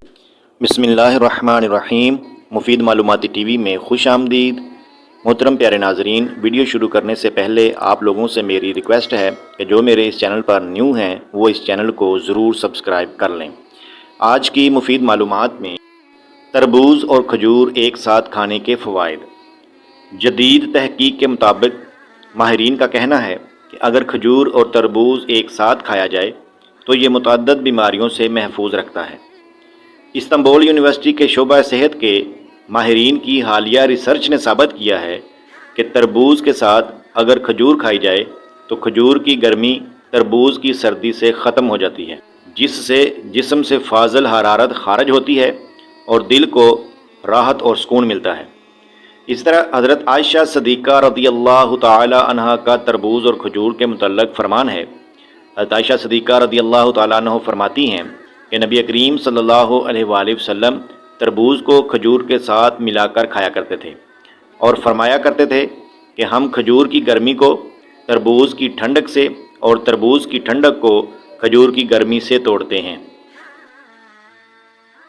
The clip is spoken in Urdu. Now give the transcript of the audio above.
بسم اللہ الرحمن الرحیم۔ مفید معلوماتی ٹی وی میں خوش آمدید۔ محترم پیارے ناظرین، ویڈیو شروع کرنے سے پہلے آپ لوگوں سے میری ریکویسٹ ہے کہ جو میرے اس چینل پر نیو ہیں وہ اس چینل کو ضرور سبسکرائب کر لیں۔ آج کی مفید معلومات میں تربوز اور کھجور ایک ساتھ کھانے کے فوائد۔ جدید تحقیق کے مطابق ماہرین کا کہنا ہے کہ اگر کھجور اور تربوز ایک ساتھ کھایا جائے تو یہ متعدد بیماریوں سے محفوظ رکھتا ہے۔ استنبول یونیورسٹی کے شعبہ صحت کے ماہرین کی حالیہ ریسرچ نے ثابت کیا ہے کہ تربوز کے ساتھ اگر کھجور کھائی جائے تو کھجور کی گرمی تربوز کی سردی سے ختم ہو جاتی ہے، جس سے جسم سے فاضل حرارت خارج ہوتی ہے اور دل کو راحت اور سکون ملتا ہے۔ اس طرح حضرت عائشہ صدیقہ رضی اللہ تعالی عنہا کا تربوز اور کھجور کے متعلق فرمان ہے۔ حضرت عائشہ صدیقہ رضی اللہ تعالیٰ عنہ فرماتی ہیں کہ نبی کریم صلی اللہ علیہ وآلہ وسلم تربوز کو کھجور کے ساتھ ملا کر کھایا کرتے تھے اور فرمایا کرتے تھے کہ ہم کھجور کی گرمی کو تربوز کی ٹھنڈک سے اور تربوز کی ٹھنڈک کو کھجور کی گرمی سے توڑتے ہیں۔